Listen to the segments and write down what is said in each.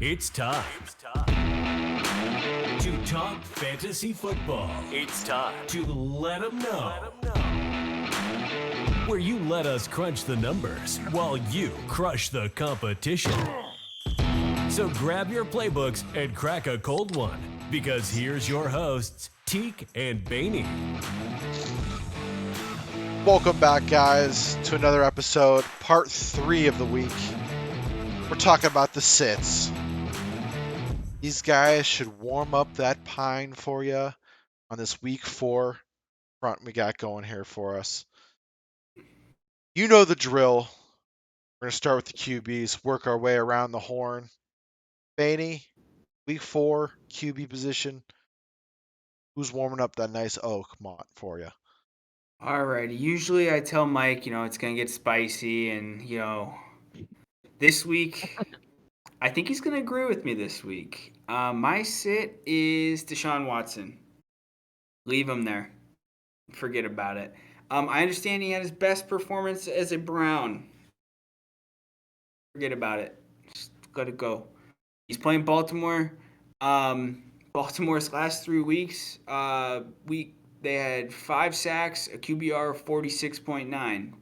It's time to talk fantasy football. It's time to let them know. Where you let us crunch the numbers while you crush the competition. So grab your playbooks and crack a cold one, because here's your hosts, Teak and Baney. Welcome back, guys, to another episode, part 3 of the week. We're talking about the sits. These guys should warm up that pine for you on this week 4 front we got going here for us. You know the drill. We're going to start with the QBs, work our way around the horn. Baney, week 4, QB position. Who's warming up that nice oak mont for you? Alrighty. Usually I tell Mike, it's going to get spicy. And, this week, I think he's going to agree with me this week. My sit is Deshaun Watson. Leave him there. Forget about it. I understand he had his best performance as a Brown. Forget about it. Just let it go. He's playing Baltimore. Baltimore's last 3 weeks, they had 5 sacks, a QBR of 46.9.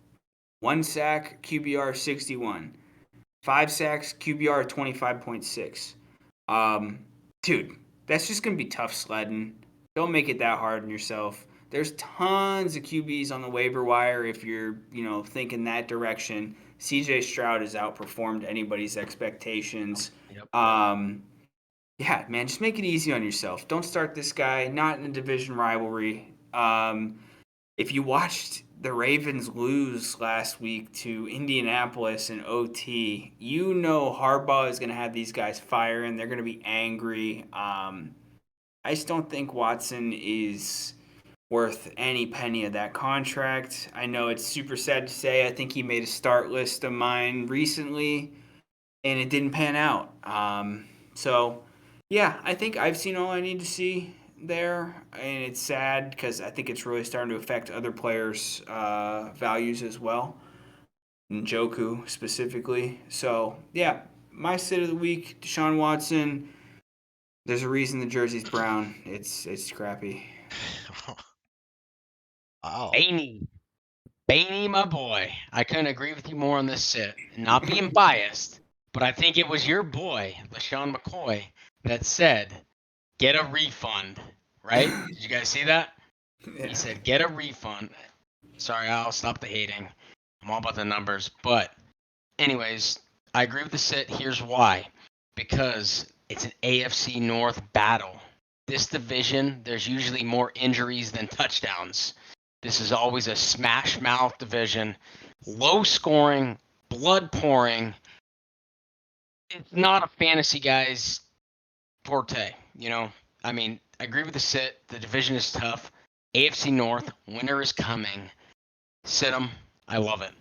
1 sack, QBR 61. 5 sacks, QBR 25.6. Dude, that's just going to be tough sledding. Don't make it that hard on yourself. There's tons of QBs on the waiver wire if you're, thinking that direction. CJ Stroud has outperformed anybody's expectations. Yep. Yeah, man, just make it easy on yourself. Don't start this guy, not in a division rivalry. If you watched the Ravens lose last week to Indianapolis in OT, Harbaugh is going to have these guys firing. They're going to be angry. I just don't think Watson is worth any penny of that contract. I know it's super sad to say. I think he made a start list of mine recently, and it didn't pan out. Yeah, I think I've seen all I need to see there, and it's sad because I think it's really starting to affect other players' values as well, Njoku specifically. So, yeah, my sit of the week, Deshaun Watson. There's a reason the jersey's brown. It's crappy. Wow. Baney, my boy. I couldn't agree with you more on this sit. Not being biased, but I think it was your boy, LaShawn McCoy, that said, get a refund, right? Did you guys see that? Yeah. He said, get a refund. Sorry, I'll stop the hating. I'm all about the numbers. But anyways, I agree with the sit. Here's why. Because it's an AFC North battle. This division, there's usually more injuries than touchdowns. This is always a smash mouth division. Low scoring, blood pouring. It's not a fantasy guy's forte, I mean, I agree with the sit. The division is tough. AFC North, winter is coming. Sit 'em. I love it.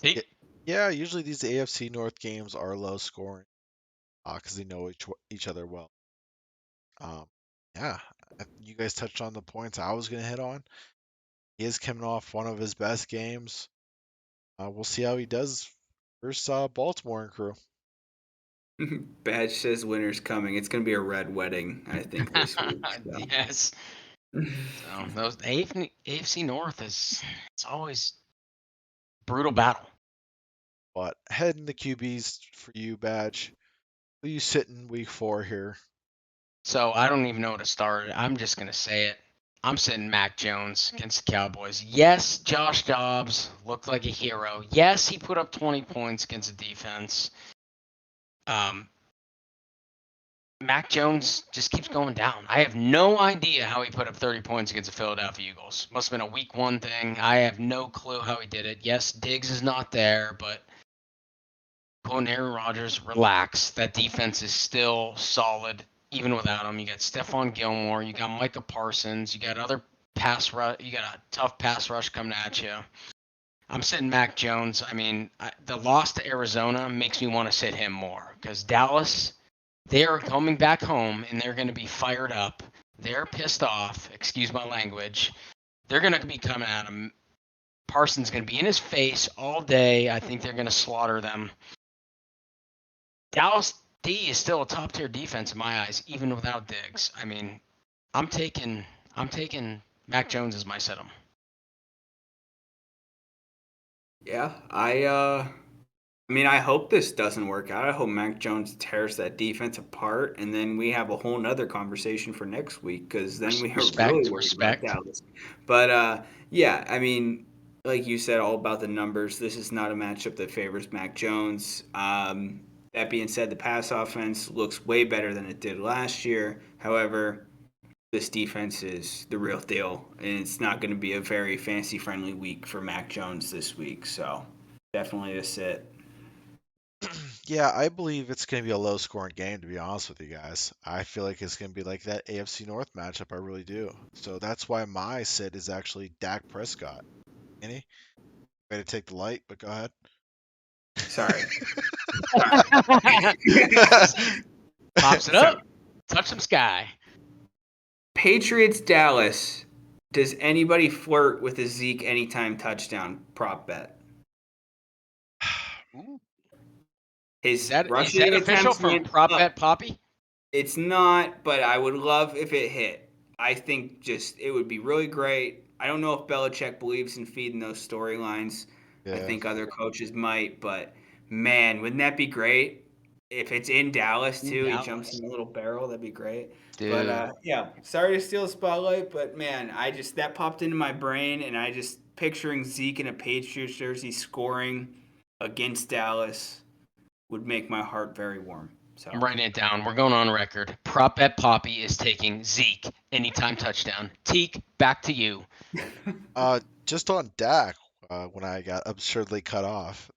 Teak? Yeah, usually these AFC North games are low scoring because they know each other well. Yeah, you guys touched on the points I was going to hit on. He is coming off one of his best games. We'll see how he does versus Baltimore and crew. Badge says winter's coming. It's going to be a red wedding, I think, this week. So. Yes. So those AFC North it's always brutal battle. But heading the QBs for you, Badge. Who you sitting week 4 here? So I don't even know where to start. I'm just gonna say it. I'm sitting Mac Jones against the Cowboys. Yes, Josh Dobbs looked like a hero. Yes, he put up 20 points against the defense. Mac Jones just keeps going down. I have no idea how he put up 30 points against the Philadelphia Eagles. Must have been a week 1 thing. I have no clue how he did it. Yes, Diggs is not there, but quoting Aaron Rodgers, relax. That defense is still solid, even without him. You got Stephon Gilmore. You got Micah Parsons. You got other pass rush. You got a tough pass rush coming at you. I'm sitting Mac Jones. I mean, the loss to Arizona makes me want to sit him more because Dallas, they're coming back home and they're going to be fired up. They're pissed off. Excuse my language. They're going to be coming at him. Parsons going to be in his face all day. I think they're going to slaughter them. Dallas D is still a top tier defense in my eyes, even without Diggs. I mean, I'm taking Mac Jones as my sit 'em. Yeah, I mean, I hope this doesn't work out. I hope Mac Jones tears that defense apart, and then we have a whole nother conversation for next week because then we are really worried about Respect. Dallas. But yeah, I mean, like you said, all about the numbers. This is not a matchup that favors Mac Jones. That being said, the pass offense looks way better than it did last year. However, this defense is the real deal, and it's not going to be a very fancy friendly week for Mac Jones this week. So definitely a sit. Yeah, I believe it's going to be a low scoring game, to be honest with you guys. I feel like it's going to be like that AFC North matchup. I really do. So that's why my sit is actually Dak Prescott. Any? Way to take the light, but go ahead. Sorry. Pops it So, up. Touch some sky. Patriots Dallas. Does anybody flirt with a Zeke anytime touchdown prop bet? Ooh. Is His that rushing official attempts from went Prop up. Bet Poppy? It's not, but I would love if it hit. I think just it would be really great. I don't know if Belichick believes in feeding those storylines. I Yeah. think other coaches might, but man, wouldn't that be great? If it's in Dallas In too, he jumps Dallas. in a little barrel. That'd be great. But Dude. yeah, sorry to steal the spotlight, but man, that popped into my brain, and I just picturing Zeke in a Patriots jersey scoring against Dallas would make my heart very warm. I'm So. writing it down. We're going on record. Prop Bet Poppy is taking Zeke anytime touchdown. Teak, back to you. Just on Dak, when I got absurdly cut off.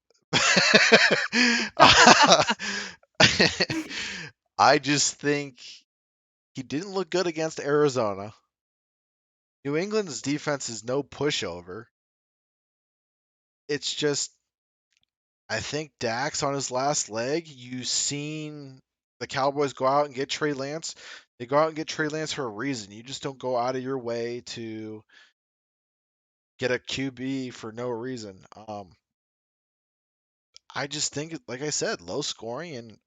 Uh, I just think he didn't look good against Arizona. New England's defense is no pushover. It's just, I think Dak's on his last leg. You've seen the Cowboys go out and get Trey Lance. They go out and get Trey Lance for a reason. You just don't go out of your way to get a QB for no reason. I just think, like I said, low scoring, and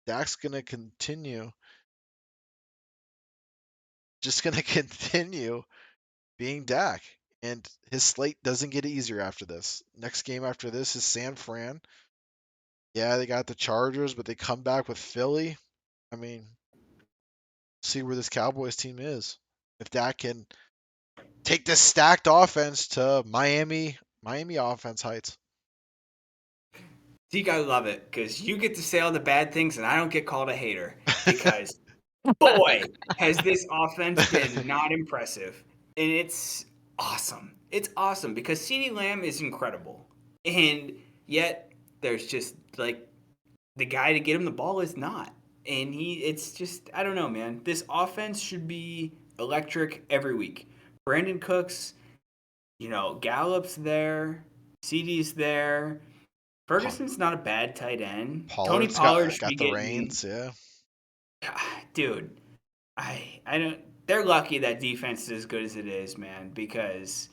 Dak's gonna continue, just gonna continue being Dak, and his slate doesn't get easier after this. Next game after this is San Fran. Yeah, they got the Chargers, but they come back with Philly. I mean, see where this Cowboys team is. If Dak can take this stacked offense to Miami offense heights. Zeke, I love it because you get to say all the bad things and I don't get called a hater because boy, has this offense been not impressive. And it's awesome. It's awesome because CeeDee Lamb is incredible. And yet there's just like the guy to get him the ball is not. And it's just, I don't know, man. This offense should be electric every week. Brandon Cooks, Gallup's there, CD's there. Ferguson's not a bad tight end. Tony Pollard's Pollard got should be got the getting, reins, yeah. dude. I don't. They're lucky that defense is as good as it is, man. Because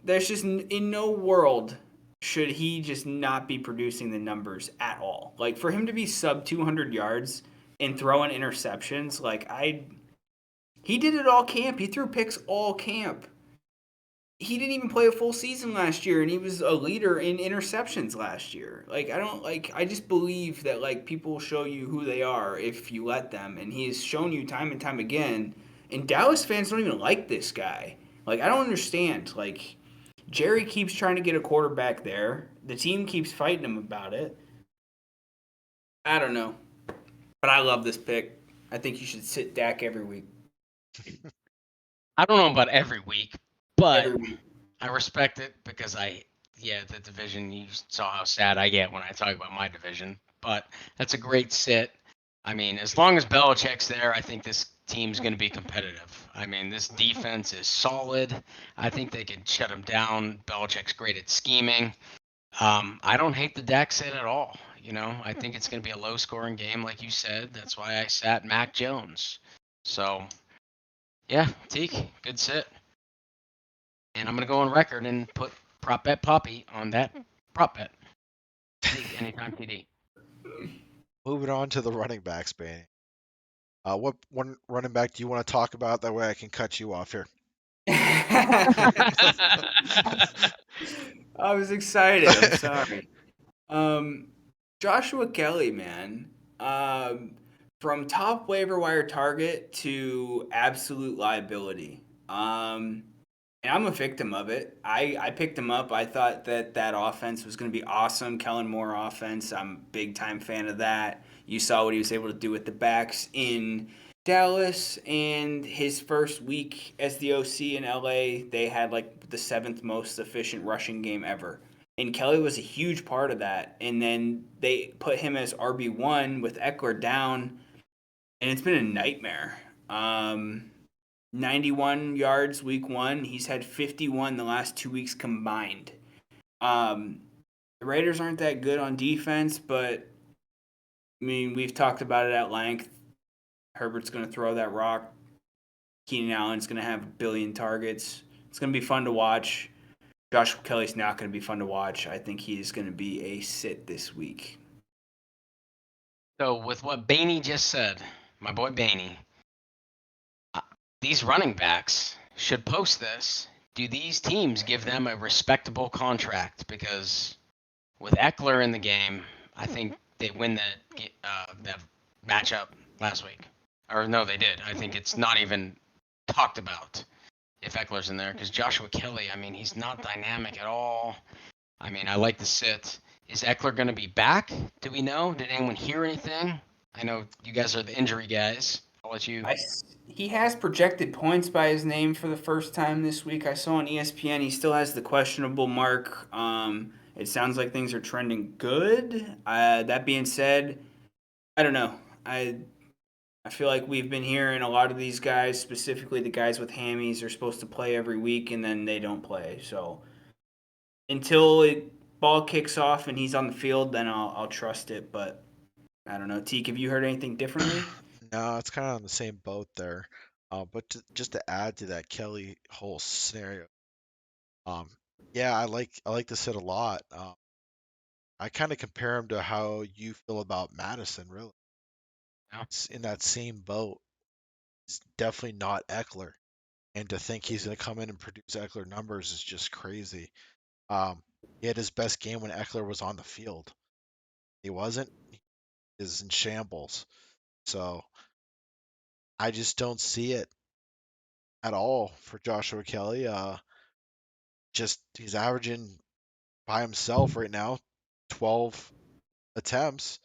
there's just in no world should he just not be producing the numbers at all. Like for him to be sub 200 yards and throwing interceptions, he did it all camp. He threw picks all camp. He didn't even play a full season last year, and he was a leader in interceptions last year. Like I don't like. I just believe that like people show you who they are if you let them, and he has shown you time and time again. And Dallas fans don't even like this guy. Like I don't understand. Like Jerry keeps trying to get a quarterback there. The team keeps fighting him about it. I don't know, but I love this pick. I think you should sit Dak every week. I don't know about every week, but Every week. I respect it because the division, you saw how sad I get when I talk about my division. But that's a great sit. I mean, as long as Belichick's there, I think this team's going to be competitive. I mean, this defense is solid. I think they can shut him down. Belichick's great at scheming. I don't hate the Dak sit at all. I think it's going to be a low scoring game, like you said. That's why I sat Mac Jones. So, yeah, Teak, good sit. And I'm going to go on record and put Prop Bet Poppy on that prop bet. Anytime TD. Moving on to the running backs, Benny. What one running back do you want to talk about? That way I can cut you off here. I was excited. I'm sorry. Um, Joshua Kelly, man. Um, from top waiver wire target to absolute liability. And I'm a victim of it. I picked him up. I thought that offense was going to be awesome. Kellen Moore offense. I'm a big time fan of that. You saw what he was able to do with the backs in Dallas, and his first week as the OC in LA, they had like the seventh most efficient rushing game ever. And Kelly was a huge part of that. And then they put him as RB1 with Eckler down, and it's been a nightmare. 91 yards week one. He's had 51 the last 2 weeks combined. The Raiders aren't that good on defense, but I mean, we've talked about it at length. Herbert's going to throw that rock. Keenan Allen's going to have a billion targets. It's going to be fun to watch. Joshua Kelly's not going to be fun to watch. I think he's going to be a sit this week. So with what Baney just said, my boy Baney, these running backs should post this. Do these teams give them a respectable contract? Because with Eckler in the game, I think they win that matchup last week. Or no, they did. I think it's not even talked about if Eckler's in there because Joshua Kelly, I mean, he's not dynamic at all. I mean, I like the sit. Is Eckler going to be back? Do we know? Did anyone hear anything? I know you guys are the injury guys. I'll let you. He has projected points by his name for the first time this week. I saw on ESPN he still has the questionable mark. It sounds like things are trending good. That being said, I don't know. I feel like we've been hearing a lot of these guys, specifically the guys with hammies, are supposed to play every week and then they don't play. So until it ball kicks off and he's on the field, then I'll trust it. But I don't know. Teak, have you heard anything differently? No, it's kind of on the same boat there. Just to add to that Kelly whole scenario, um, yeah, I like the sit a lot. I kind of compare him to how you feel about Madison, really. Yeah. It's in that same boat. It's definitely not Eckler, and to think he's going to come in and produce Eckler numbers is just crazy. He had his best game when Eckler was on the field. He wasn't. He is in shambles. So I just don't see it at all for Joshua Kelly. Just he's averaging by himself right now 12 attempts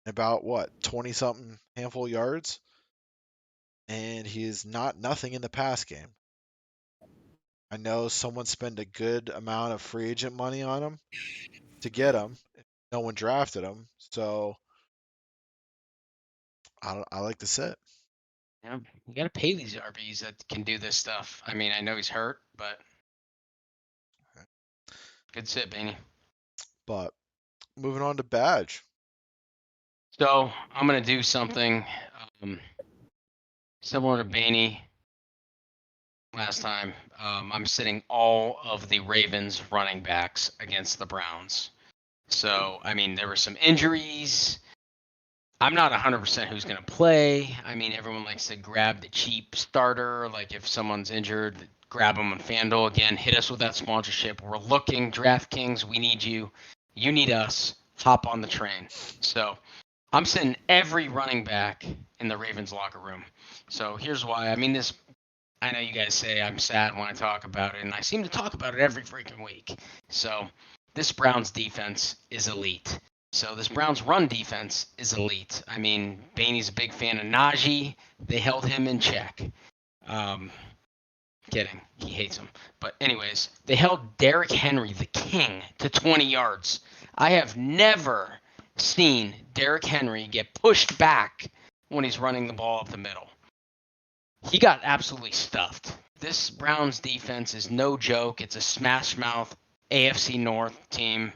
and about what 20 something handful yards, and he's not nothing in the pass game. I know someone spent a good amount of free agent money on him to get him. No one drafted him, so I like to sit. Yeah, you got to pay these RBs that can do this stuff. I mean, I know he's hurt, but good sit, Baney. But moving on to Badge. So I'm gonna do something similar to Baney last time. I'm sitting all of the Ravens running backs against the Browns. So I mean, there were some injuries. I'm not 100% who's going to play. I mean, everyone likes to grab the cheap starter. Like if someone's injured, grab them on FanDuel. Again, hit us with that sponsorship. We're looking, DraftKings, we need you. You need us. Hop on the train. So I'm sitting every running back in the Ravens locker room. So here's why. I mean, I know you guys say I'm sad when I talk about it, and I seem to talk about it every freaking week. So this Browns defense is elite. So this Browns run defense is elite. I mean, Baney's a big fan of Najee. They held him in check. Um, kidding. He hates him. But anyways, they held Derrick Henry, the king, to 20 yards. I have never seen Derrick Henry get pushed back when he's running the ball up the middle. He got absolutely stuffed. This Browns defense is no joke. It's a smash mouth AFC North team.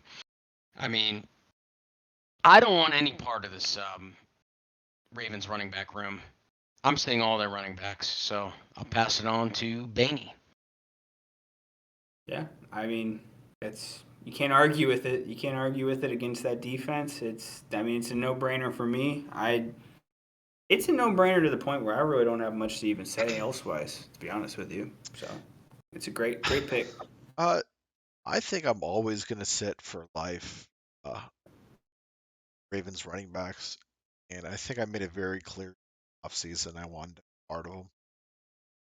I mean, I don't want any part of this Ravens running back room. I'm seeing all their running backs, so I'll pass it on to Baney. Yeah, I mean, it's You can't argue with it. You can't argue with it against that defense. It's a no-brainer for me. It's a no-brainer to the point where I really don't have much to even say elsewise, to be honest with you. So, it's a great pick. Uh, I think I'm always gonna sit for life. Ravens running backs, and I think I made it very clear offseason I wanted part of them.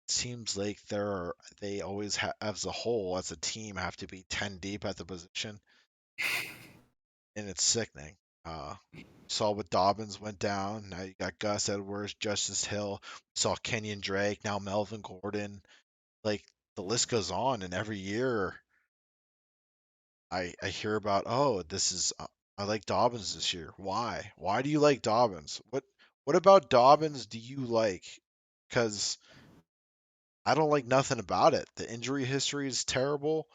Seems like they always as a whole as a team have to be 10 deep at the position, and it's sickening. Saw what Dobbins went down. Now you got Gus Edwards, Justice Hill. Saw Kenyon Drake. Now Melvin Gordon. Like the list goes on, and every year I hear about, oh, this is I like Dobbins this year. Why? Why do you like Dobbins? What about Dobbins do you like? Because I don't like nothing about it. The injury history is terrible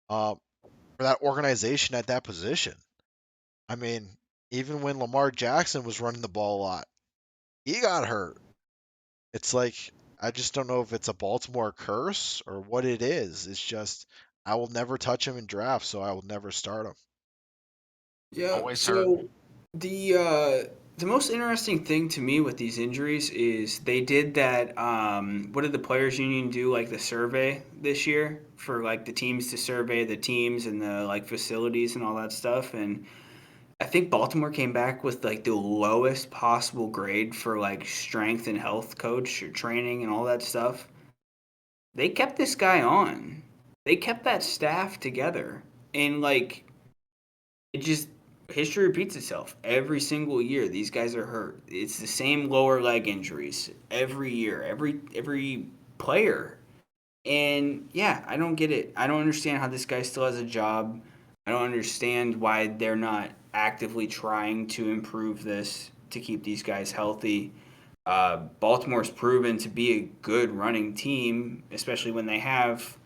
for that organization at that position. I mean, even when Lamar Jackson was running the ball a lot, he got hurt. It's like I just don't know if it's a Baltimore curse or what it is. It's just I will never touch him in draft, so I will never start him. Yeah. Always hurt. So the most interesting thing to me with these injuries is they did that. What did the players union do? Like the survey this year for like the teams to survey the teams and the like facilities and all that stuff. And I think Baltimore came back with like the lowest possible grade for like strength and health coach or training and all that stuff. They kept this guy on. They kept that staff together. And like it just history repeats itself every single year. These guys are hurt. It's the same lower leg injuries every year. Every player. And yeah, I don't get it. I don't understand how this guy still has a job. I don't understand why they're not actively trying to improve this to keep these guys healthy. Baltimore's proven to be a good running team, especially when they have,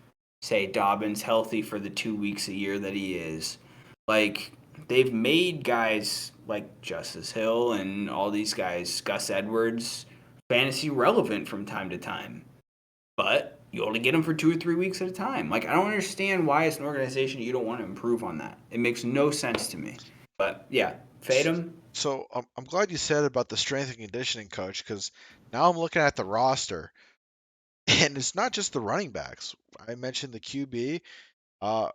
say, Dobbins healthy for the 2 weeks a year that he is. Like, they've made guys like Justice Hill and all these guys, Gus Edwards, fantasy relevant from time to time. But you only get them for 2 or 3 weeks at a time. Like, I don't understand why, as an organization, you don't want to improve on that. It makes no sense to me. But yeah, fade them. So I'm glad you said about the strength and conditioning coach because now I'm looking at the roster and it's not just the running backs. I mentioned the QB. Uh,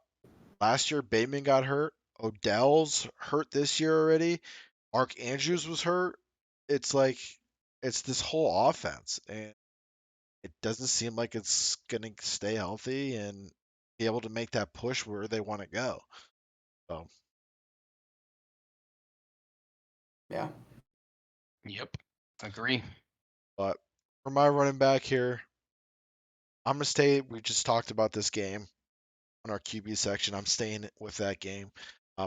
Last year Bateman got hurt. Odell's hurt this year already. Mark Andrews was hurt. It's like it's this whole offense, and it doesn't seem like it's gonna stay healthy and be able to make that push where they want to go. So, Yeah. Yep. Agree. but for my running back here, I'm gonna stay. We just talked about this game on our QB section. I'm staying with that game.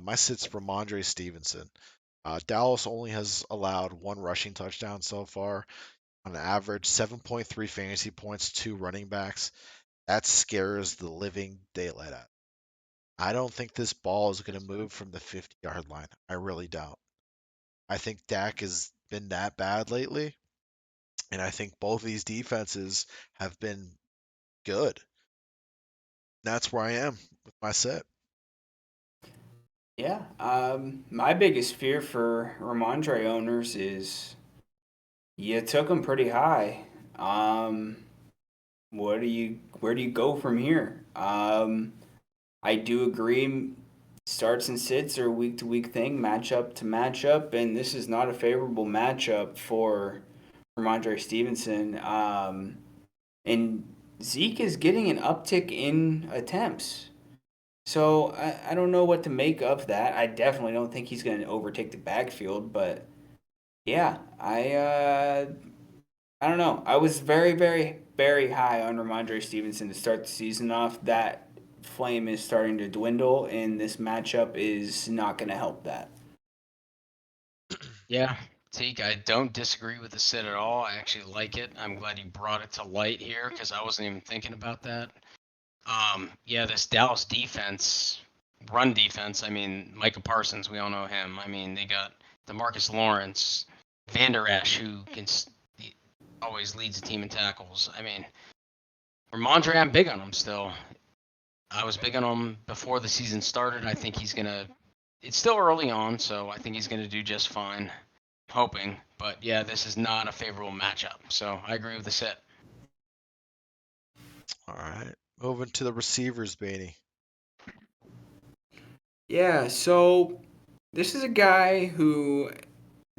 My sit's Ramondre Stevenson. Dallas only has allowed one rushing touchdown so far, on average 7.3 fantasy points to running backs. That scares the living daylight out. I don't think this ball is going to move from the 50-yard line. I really don't. I think Dak has been that bad lately, and I think both of these defenses have been good. That's where I am with my set. Yeah. My biggest fear for Ramondre owners is you took him pretty high. Um, where do you go from here? I do agree. Starts and sits are a week to week thing, matchup to matchup, and this is not a favorable matchup for Ramondre Stevenson. And Zeke is getting an uptick in attempts. So I don't know what to make of that. I definitely don't think he's going to overtake the backfield, but yeah, I don't know. I was very, very, very high on Ramondre Stevenson to start the season off. That flame is starting to dwindle, and this matchup is not going to help that. Yeah. Teak, I don't disagree with the sit at all. I actually like it. I'm glad you brought it to light here because I wasn't even thinking about that. Yeah, this Dallas defense, run defense. I mean, Micah Parsons, we all know him. I mean, they got Demarcus Lawrence, Van Der Esch, who always leads the team in tackles. I mean, Ramondre, I'm big on him still. I was big on him before the season started. I think he's gonna. It's still early on, so I think he's gonna do just fine. Hoping, but yeah, this is not a favorable matchup. So I agree with the sit. All right. Moving to the receivers, Beanie. Yeah, so this is a guy who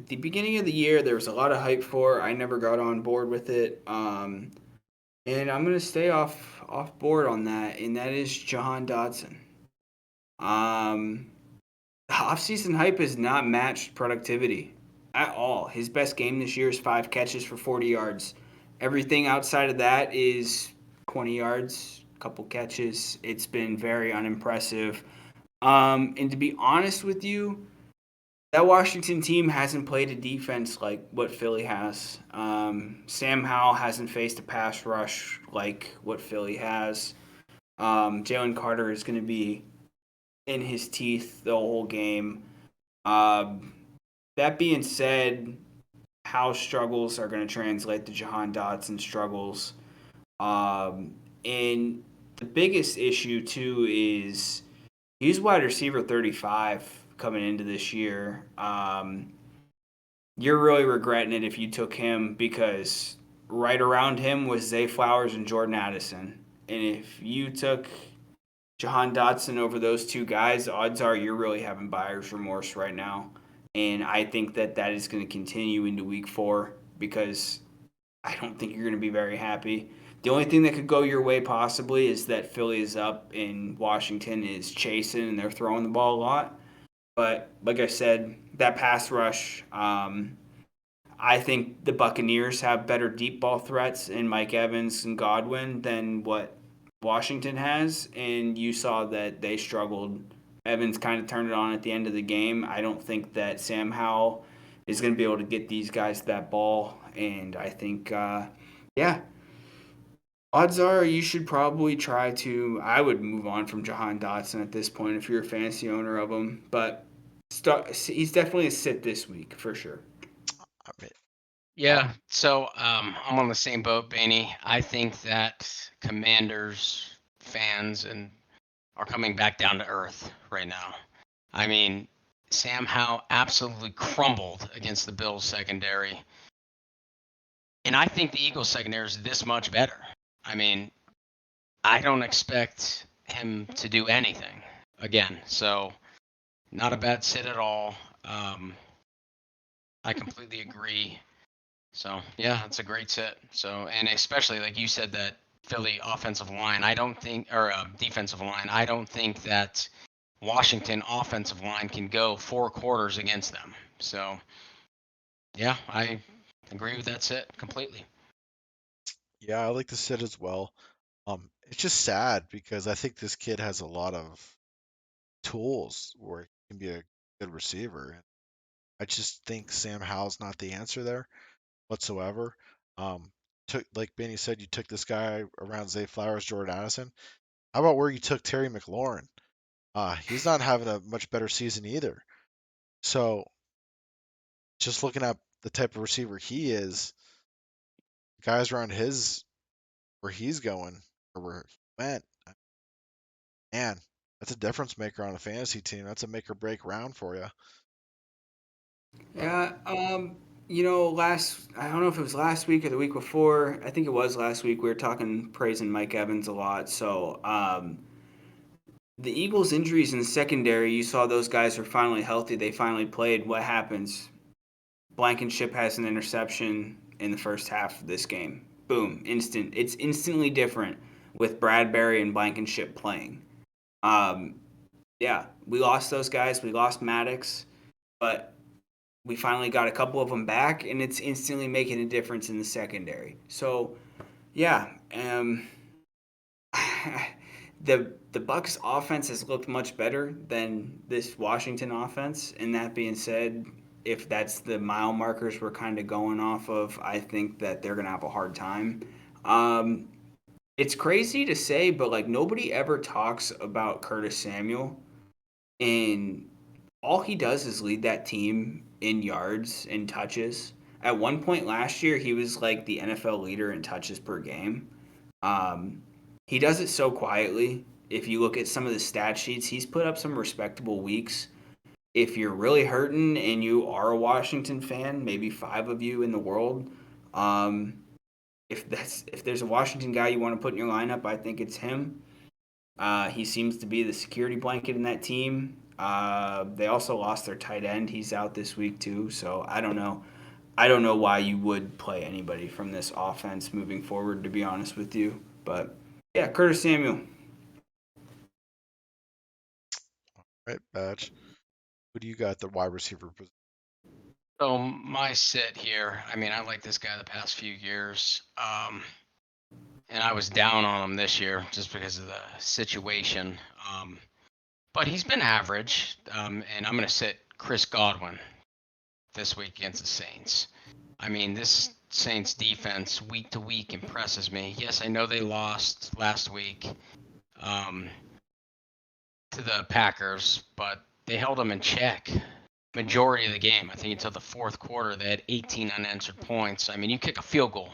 at the beginning of the year there was a lot of hype for. I never got on board with it. And I'm gonna stay off board on that, and that is Jahan Dotson. Um, Offseason hype has not matched productivity at all. His best game this year is 5 catches for 40 yards. Everything outside of that is 20 yards, a couple catches. It's been very unimpressive. And to be honest with you, that Washington team hasn't played a defense like what Philly has. Sam Howell hasn't faced a pass rush like what Philly has. Jalen Carter is going to be in his teeth the whole game. Um, that being said, Howell's struggles are going to translate to Jahan Dotson struggles. And the biggest issue, too, is he's wide receiver 35 coming into this year. You're really regretting it if you took him because right around him was Zay Flowers and Jordan Addison. And if you took Jahan Dotson over those two guys, odds are you're really having buyer's remorse right now. And I think that that is going to continue into week 4 because I don't think you're going to be very happy. The only thing that could go your way possibly is that Philly is up and Washington is chasing and they're throwing the ball a lot. But like I said, that pass rush, I think the Buccaneers have better deep ball threats in Mike Evans and Godwin than what Washington has, and you saw that they struggled. Evans kind of turned it on at the end of the game. I don't think that Sam Howell is going to be able to get these guys that ball, and I think, yeah, odds are you should probably try to. I would move on from Jahan Dotson at this point if you're a fantasy owner of him, but he's definitely a sit this week for sure. I mean, Yeah, so I'm on the same boat, Baney. I think that Commanders fans and are coming back down to earth right now. I mean, Sam Howell absolutely crumbled against the Bills secondary, and I think the Eagles secondary is this much better. I mean, I don't expect him to do anything again. So, not a bad sit at all. I completely agree. So yeah, it's a great sit. So and especially like you said that Philly offensive line, I don't think or defensive line, I don't think that Washington offensive line can go 4 quarters against them. So yeah, I agree with that sit completely. yeah, I like to sit as well. It's just sad because I think this kid has a lot of tools where he can be a good receiver. I just think Sam Howell's not the answer there whatsoever. Um, took like Benny said, you took this guy around Zay Flowers, Jordan Addison. How about where you took Terry McLaurin? He's not having a much better season either. So just looking at the type of receiver he is, guys around his where he's going or where he went, man, that's a difference maker on a fantasy team. That's a make or break round for you. But Yeah, I don't know if it was last week or the week before. I think it was last week. We were talking praising Mike Evans a lot. So, the Eagles' injuries in the secondary, you saw those guys are finally healthy. They finally played. What happens? Blankenship has an interception in the first half of this game. Boom, instant. It's instantly different with Bradbury and Blankenship playing. Um, yeah, we lost those guys. We lost Maddox, but we finally got a couple of them back, and it's instantly making a difference in the secondary. So, yeah, the Bucks offense has looked much better than this Washington offense. And that being said, if that's the mile markers we're kind of going off of, I think that they're gonna have a hard time. Um, it's crazy to say, but like nobody ever talks about Curtis Samuel, and all he does is lead that team in yards and touches. At one point last year, he was like the NFL leader in touches per game. Um, he does it so quietly, if you look at some of the stat sheets, he's put up some respectable weeks. If you're really hurting and you are a Washington fan, maybe 5 of you in the world, um, if there's a Washington guy you want to put in your lineup, I think it's him. He seems to be the security blanket in that team. They also lost their tight end. He's out this week too. So I don't know. I don't know why you would play anybody from this offense moving forward, to be honest with you. But yeah, Curtis Samuel. Right, Badge. Who do you got at the wide receiver position? So my sit here, I mean, I like this guy the past few years. And I was down on him this year just because of the situation. But he's been average. And I'm going to sit Chris Godwin this week against the Saints. I mean, this Saints defense week to week impresses me. Yes, I know they lost last week to the Packers, but they held them in check majority of the game. I think until the fourth quarter, they had 18 unanswered points. I mean, you kick a field goal.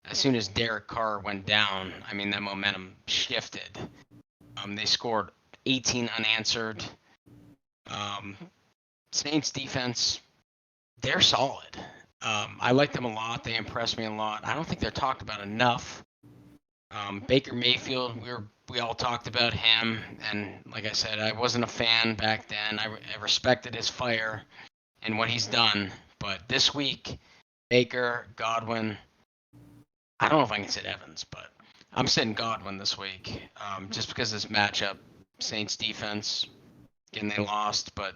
As soon as Derek Carr went down, I mean, that momentum shifted. They scored 18 unanswered. Saints defense, they're solid. I like them a lot. They impress me a lot. I don't think they're talked about enough. Baker Mayfield, we all talked about him, and like I said, I wasn't a fan back then. I respected his fire and what he's done, but this week, Baker, Godwin, I don't know if I can sit Evans, but I'm sitting Godwin this week, just because this matchup, Saints defense, again they lost, but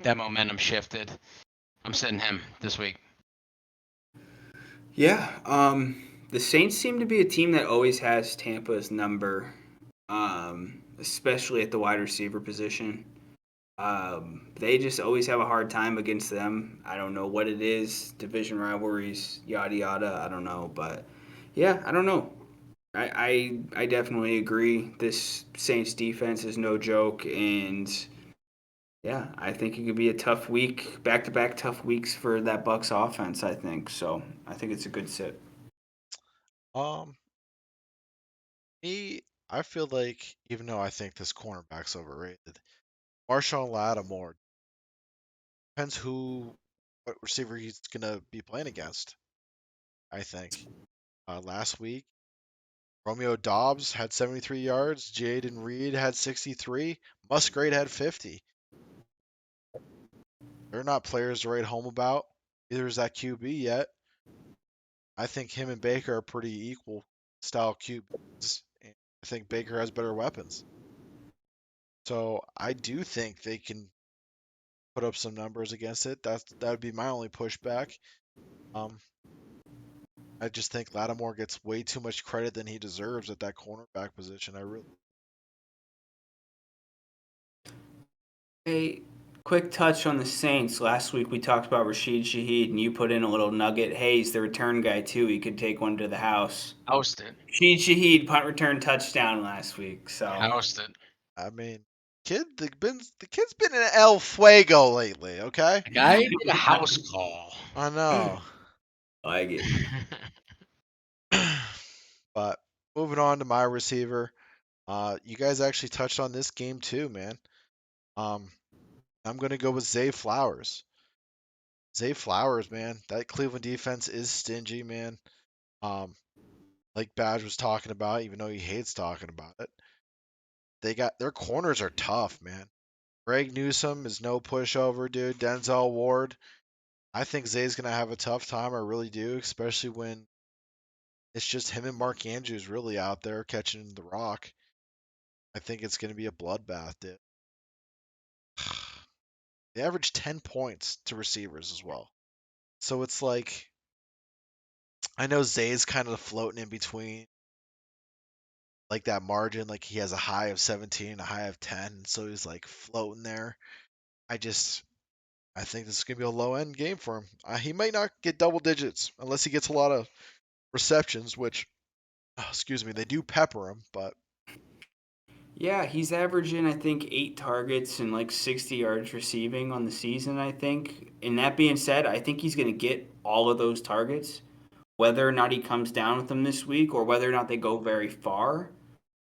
that momentum shifted. I'm sitting him this week. Yeah, the Saints seem to be a team that always has Tampa's number, especially at the wide receiver position. They just always have a hard time against them. I don't know what it is, division rivalries, yada yada. I don't know, but yeah, I don't know. I definitely agree. This Saints defense is no joke, and yeah, I think it could be a tough week, back to back tough weeks for that Bucks offense. I think so. I think it's a good sit. Um, me, I feel like even though I think this cornerback's overrated, Marshawn Lattimore depends what receiver he's gonna be playing against. I think last week Romeo Dobbs had 73 yards, Jaden Reed had 63, Musgrave had 50. They're not players to write home about. Neither is that QB yet. I think him and Baker are pretty equal style QBs. And I think Baker has better weapons. So I do think they can put up some numbers against it. That would be my only pushback. Um, I just think Lattimore gets way too much credit than he deserves at that cornerback position. I really. Hey, quick touch on the Saints. Last week we talked about Rashid Shaheed, and you put in a little nugget. Hey, he's the return guy too. He could take one to the house. Host it. Rashid Shaheed punt return touchdown last week. So Host it. I mean, the kid's been in El Fuego lately. Okay. The guy did a house call. I know. I like it. But moving on to my receiver, you guys actually touched on this game too, man. Um, I'm gonna go with Zay Flowers. Zay Flowers, man, that Cleveland defense is stingy, man. Um, like Badge was talking about, even though he hates talking about it, they got their corners are tough, man. Greg Newsome is no pushover, dude. Denzel Ward, I think Zay's gonna have a tough time. I really do, especially when it's just him and Mark Andrews really out there catching the rock. I think it's gonna be a bloodbath, dude. They average 10 points to receivers as well. So it's like I know Zay's kind of floating in between like that margin, like he has a high of 17, a high of 10, so he's like floating there. I just I think this is gonna be a low end game for him. He might not get double digits unless he gets a lot of receptions, which excuse me, they do pepper him, but Yeah, he's averaging I think 8 targets and like 60 yards receiving on the season. I think. And that being said, I think he's going to get all of those targets, whether or not he comes down with them this week or whether or not they go very far.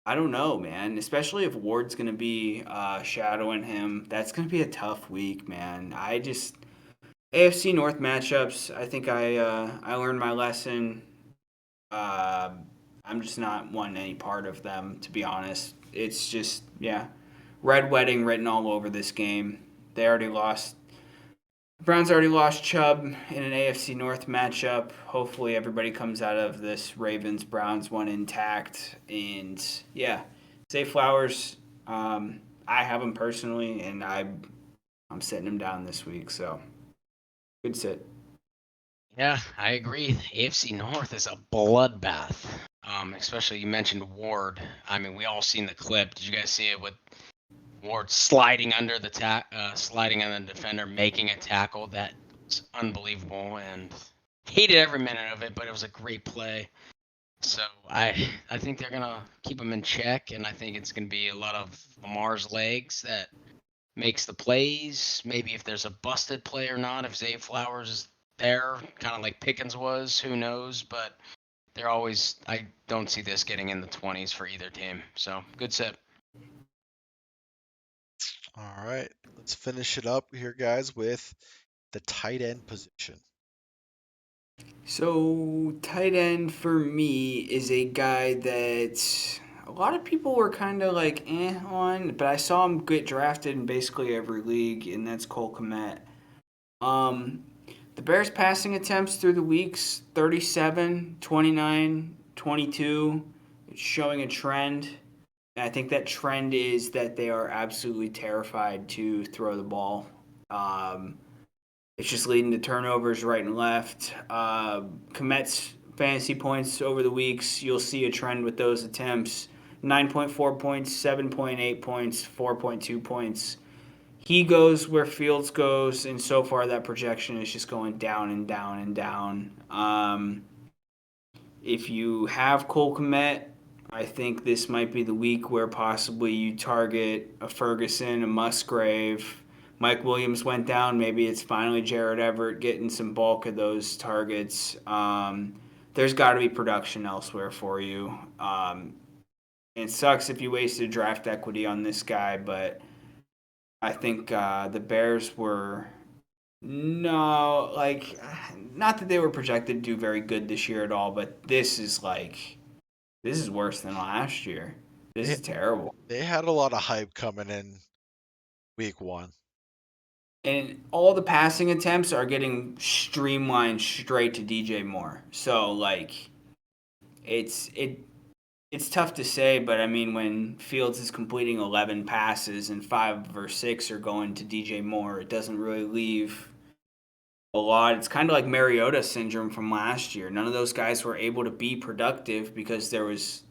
I don't know, man. Especially if Ward's going to be shadowing him. That's going to be a tough week, man. AFC North matchups, I think I learned my lesson. Uh, I'm just not wanting any part of them, to be honest. It's just, yeah, red wedding written all over this game. They already lost. Browns already lost Chubb in an AFC North matchup. Hopefully, everybody comes out of this Ravens Browns one intact. And yeah, Zay Flowers, I have him personally, and I'm sitting him down this week. So good sit. Yeah, I agree. The AFC North is a bloodbath. Especially you mentioned Ward. I mean, we all seen the clip. Did you guys see it with Ward sliding under the sliding on the defender, making a tackle? That's unbelievable, and hated every minute of it. But it was a great play. So I think they're gonna keep him in check, and I think it's gonna be a lot of Lamar's legs that makes the plays. Maybe if there's a busted play or not, if Zay Flowers is there, kind of like Pickens was, who knows? But they're always. I don't see this getting in the 20s for either team. So good set. All right, let's finish it up here, guys, with the tight end position. So, tight end for me is a guy that a lot of people were kind of like on, but I saw him get drafted in basically every league, and that's Cole Kmet. Um, the Bears' passing attempts through the weeks 37, 29, 22. It's showing a trend. And I think that trend is that they are absolutely terrified to throw the ball. Um, it's just leading to turnovers right and left. Komet's fantasy points over the weeks, you'll see a trend with those attempts. 9.4 points, 7.8 points, 4.2 points. He goes where Fields goes, and so far that projection is just going down and down and down. If you have Cole Kmet, I think this might be the week where possibly you target a Ferguson, a Musgrave. Mike Williams went down. Maybe it's finally Jared Everett getting some bulk of those targets. There's got to be production elsewhere for you. It sucks if you wasted draft equity on this guy, but I think the Bears were no, like, not that they were projected to do very good this year at all, but this is worse than last year. This They, is terrible. they had a lot of hype coming in week one. And all the passing attempts are getting streamlined straight to DJ Moore. So like it's it it's tough to say, but I mean when Fields is completing 11 passes and 5 or 6 are going to DJ Moore, it doesn't really leave a lot. It's kind of like Mariota syndrome from last year. None of those guys were able to be productive because there was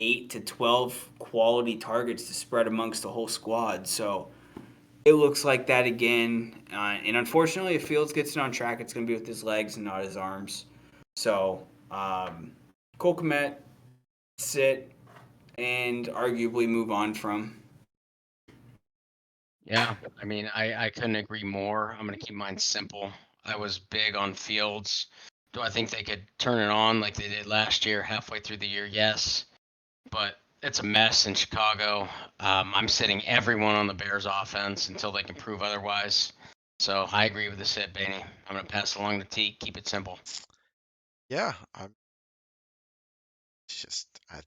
8 to 12 quality targets to spread amongst the whole squad. So it looks like that again. And unfortunately, if Fields gets it on track, it's going to be with his legs and not his arms. So, Cole Kmet, sit, and arguably move on from. Yeah, I mean, I couldn't agree more. I'm gonna keep mine simple. I was big on Fields. Do I think they could turn it on like they did last year, halfway through the year? Yes, but it's a mess in Chicago. I'm sitting everyone on the Bears offense until they can prove otherwise. So I agree with the sit, Baney. I'm gonna pass along the T. Keep it simple. Yeah, I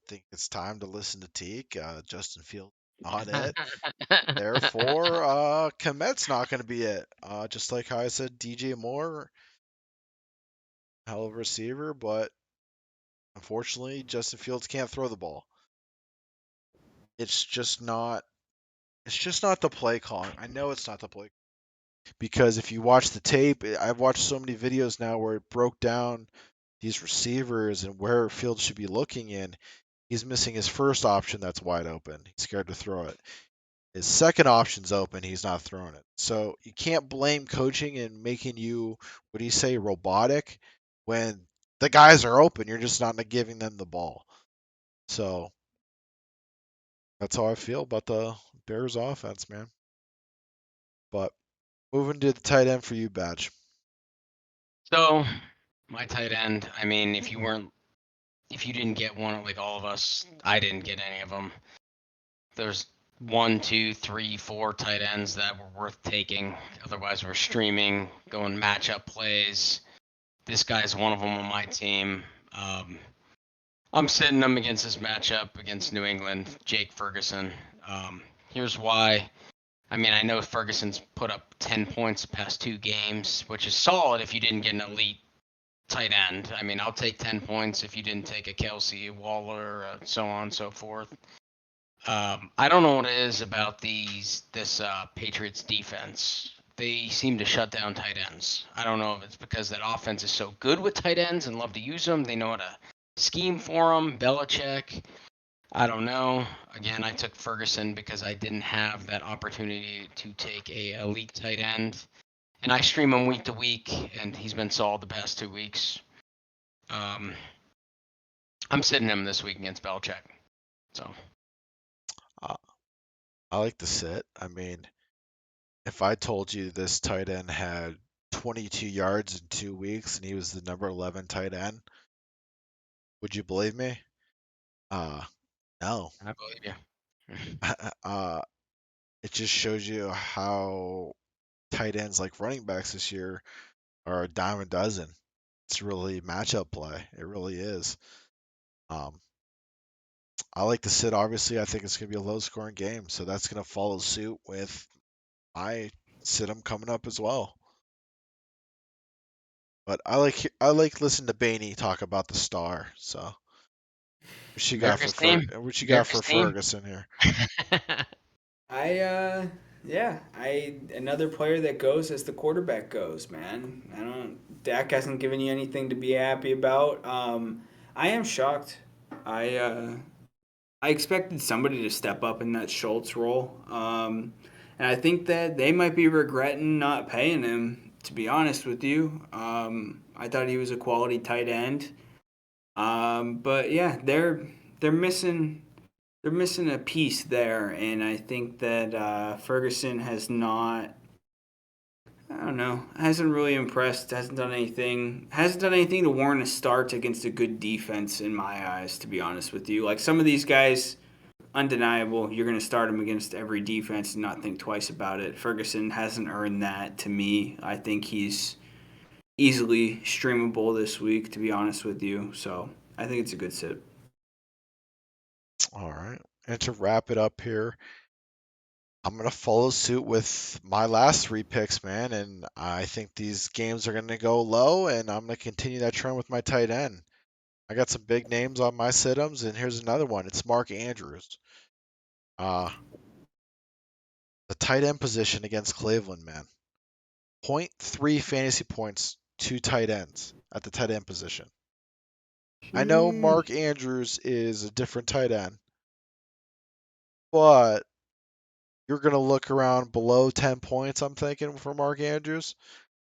think it's time to listen to Teak. Justin Fields not it. Therefore, Komet's not going to be it. Just like how I said, DJ Moore, hell of a receiver, but unfortunately, Justin Fields can't throw the ball. It's just not. It's just not the play calling. I know it's not the play because if you watch the tape, I've watched so many videos now where it broke down these receivers and where Fields should be looking in. He's missing his first option that's wide open. He's scared to throw it. His second option's open. He's not throwing it. So you can't blame coaching and making you, what do you say, robotic when the guys are open. You're just not giving them the ball. So that's how I feel about the Bears offense, man. But moving to the tight end for you, Batch. So my tight end. I mean, if you weren't if you didn't get one, like all of us, I didn't get any of them. There's 1, 2, 3, 4 tight ends that were worth taking. Otherwise, we're streaming, going matchup plays. This guy's one of them on my team. I'm sitting him against this matchup against New England, Jake Ferguson. Here's why. I mean, I know Ferguson's put up 10 points the past 2 games, which is solid if you didn't get an elite tight end. I mean, I'll take 10 points if you didn't take a Kelsey, Waller, so on and so forth. I don't know what it is about this Patriots defense. They seem to shut down tight ends. I don't know if it's because that offense is so good with tight ends and love to use them. They know how to scheme for them. Belichick. I don't know. Again, I took Ferguson because I didn't have that opportunity to take a elite tight end, and I stream him week to week, and he's been solid the past 2 weeks. I'm sitting him this week against Belichick. So I like the sit. I mean, if I told you this tight end had 22 yards in 2 weeks and he was the number 11 tight end, would you believe me? No. I believe you. uh, it just shows you how tight ends like running backs this year are a dime a dozen. It's really matchup play. It really is. Um, I like to sit. Obviously, I think it's going to be a low-scoring game, so that's going to follow suit with my sit 'em coming up as well. But I like listening to Bainey talk about the star. So America's team. what you got for America's team. Ferguson here? I another player that goes as the quarterback goes, man. Dak hasn't given you anything to be happy about. I am shocked. I expected somebody to step up in that Schultz role. And I think that they might be regretting not paying him, to be honest with you. I thought he was a quality tight end. But yeah, they're missing a piece there, and I think that Ferguson has not. I don't know. Hasn't really impressed. Hasn't done anything. Hasn't done anything to warrant a start against a good defense in my eyes. To be honest with you, like some of these guys, undeniable. You're going to start them against every defense and not think twice about it. Ferguson hasn't earned that to me. I think he's easily streamable this week. To be honest with you, so I think it's a good sit. All right. And to wrap it up here, I'm gonna follow suit with my last 3 picks, man, and I think these games are gonna go low, and I'm gonna continue that trend with my tight end. I got some big names on my sit-ems, and here's another one. It's Mark Andrews. Uh, the tight end position against Cleveland, man. 0.3 fantasy points to tight ends at the tight end position. I know Mark Andrews is a different tight end, but you're gonna look around below 10 points, I'm thinking, for Mark Andrews.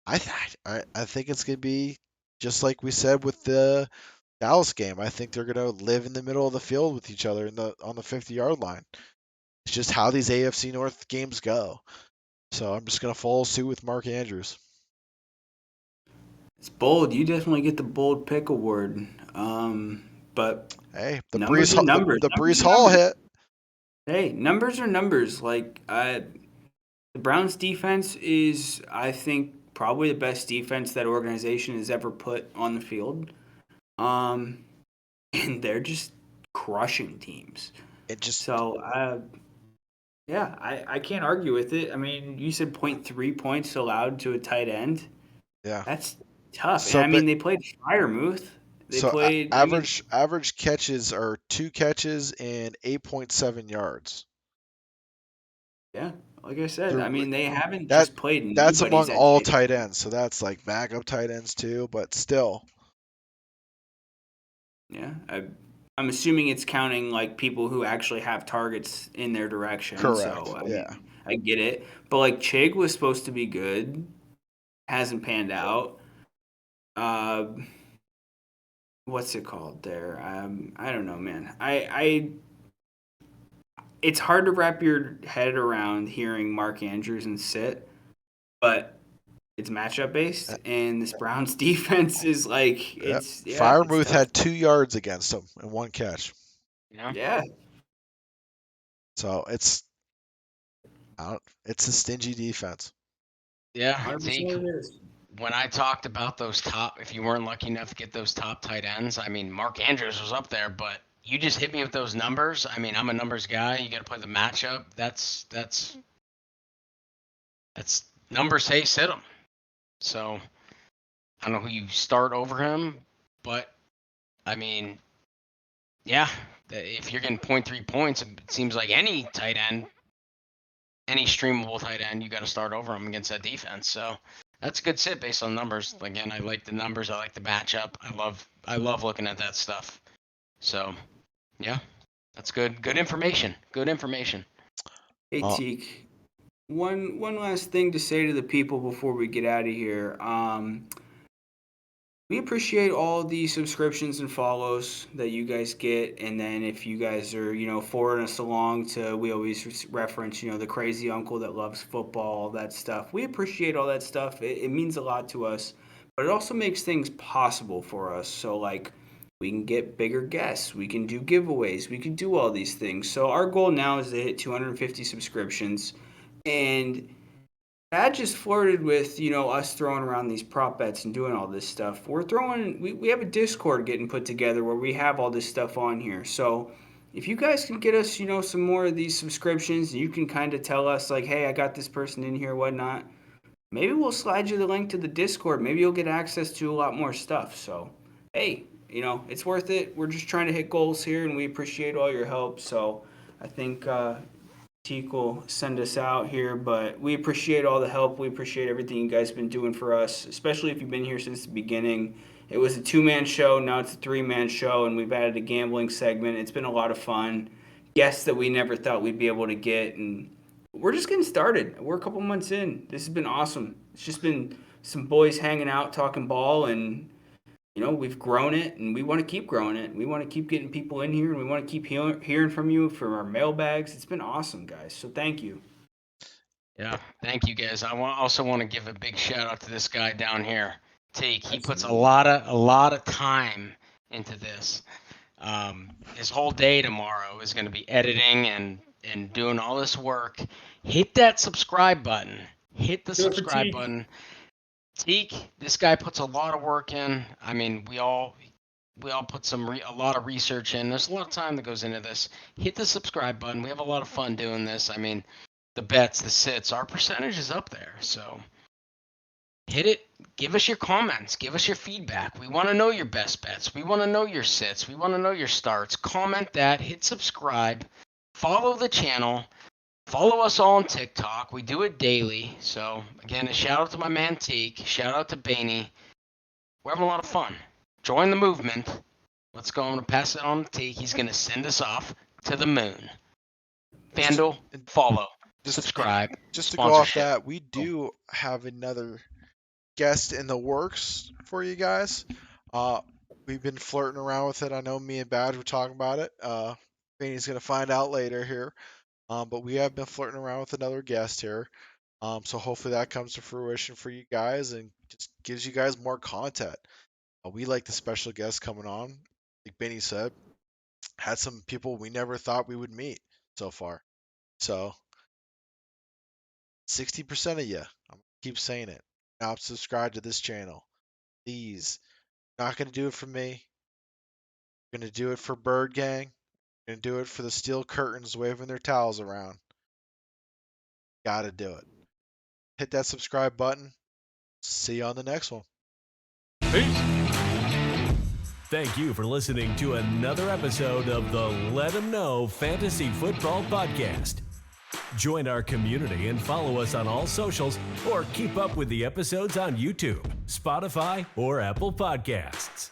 I think it's gonna be just like we said with the Dallas game. I think they're gonna live in the middle of the field with each other on the 50-yard line. It's just how these AFC North games go. So I'm just gonna follow suit with Mark Andrews. It's bold. You definitely get the bold pick award. But Hey, numbers are numbers. the Numbers Brees are Hall numbers. hit. Hey, numbers are numbers. Like the Browns defense is, I think, probably the best defense that organization has ever put on the field. Um, and they're just crushing teams. It just So, yeah, I can't argue with it. I mean, you said 0.3 points allowed to a tight end. yeah. That's tough. And So I but mean, they played Fryermuth. They so played. I mean, average catches are 2 catches and 8.7 yards. yeah, like I said, I They're mean, they haven't that just played that's nobodies among at all tight tight end. ends. So that's like backup tight ends too, but still Yeah, I'm assuming it's counting like people who actually have targets in their direction. correct. So I Yeah. mean, I get it. But like Chig was supposed to be good, hasn't panned out. Uh, what's it called there? I don't know, man. It's hard to wrap your head around hearing Mark Andrews and sit, but it's matchup based, and this Browns defense is like Yep. it's Firemouth tough. had 2 yards against him and 1 catch. Yeah, So it's a stingy defense. Yeah, 100% Zeke, it is. when I talked about those top, if you weren't lucky enough to get those top tight ends, I mean, Mark Andrews was up there, but you just hit me with those numbers. I mean, I'm a numbers guy. You got to play the matchup. That's numbers say sit him. So I don't know who you start over him, but I mean, yeah, if you're getting 0.3 points, it seems like any tight end, any streamable tight end, you got to start over him against that defense. So that's a good sit based on numbers. Again, I like the numbers. I like the matchup. I love looking at that stuff. So yeah, that's good. Good information. Good information. Hey Teak, one last thing to say to the people before we get out of here. We appreciate all the subscriptions and follows that you guys get, and then if you guys are, forwarding us along to, we always reference, the crazy uncle that loves football, all that stuff. We appreciate all that stuff. It means a lot to us, but it also makes things possible for us. So, like, we can get bigger guests, we can do giveaways, we can do all these things. So our goal now is to hit 250 subscriptions, and Dad just flirted with, us throwing around these prop bets and doing all this stuff. We have a Discord getting put together where we have all this stuff on here. So if you guys can get us, some more of these subscriptions, and you can kind of tell us, like, hey, I got this person in here, whatnot, maybe we'll slide you the link to the Discord. Maybe you'll get access to a lot more stuff. So, hey, it's worth it. We're just trying to hit goals here, and we appreciate all your help. So I think Teak will send us out here, but we appreciate all the help. We appreciate everything you guys have been doing for us, especially if you've been here since the beginning. It was a 2-man show, now it's a 3-man show, and we've added a gambling segment. It's been a lot of fun. Guests that we never thought we'd be able to get, and we're just getting started. We're a couple months in. This has been awesome. It's just been some boys hanging out, talking ball, and we've grown it, and we want to keep growing it. We want to keep getting people in here, and we want to keep hearing from you from our mailbags. It's been awesome, guys. So thank you. Yeah, thank you guys. Also want to give a big shout out to this guy down here, Teak. He puts a lot of time into this. His whole day tomorrow is going to be editing and doing all this work. Hit that subscribe button. Hit the subscribe button. Teak, this guy puts a lot of work in. I mean, we all put a lot of research in. There's a lot of time that goes into this. Hit the subscribe button. We have a lot of fun doing this. I mean, the bets, the sits, our percentage is up there. So hit it. Give us your comments. Give us your feedback. We want to know your best bets. We want to know your sits. We want to know your starts. Comment that. Hit subscribe. Follow the channel. Follow us all on TikTok. We do it daily. So, again, a shout out to my man Teak. Shout out to Baney. We're having a lot of fun. Join the movement. Let's go. I'm going to pass it on to Teak. He's going to send us off to the moon. FanDuel, follow, subscribe. Just to go off that, we do have another guest in the works for you guys. We've been flirting around with it. I know me and Badge were talking about it. Baney's going to find out later here. But we have been flirting around with another guest here. So hopefully that comes to fruition for you guys and just gives you guys more content. We like the special guests coming on. Like Benny said, had some people we never thought we would meet so far. So 60% of you, I'm gonna keep saying it. Now subscribe to this channel. Please. Not gonna do it for me. Gonna do it for Bird Gang. Gonna do it for the steel curtains waving their towels around. Gotta do it. Hit that subscribe button. See you on the next one. Peace. Thank you for listening to another episode of the Let 'Em Know Fantasy Football Podcast. Join our community and follow us on all socials, or keep up with the episodes on YouTube, Spotify, or Apple Podcasts.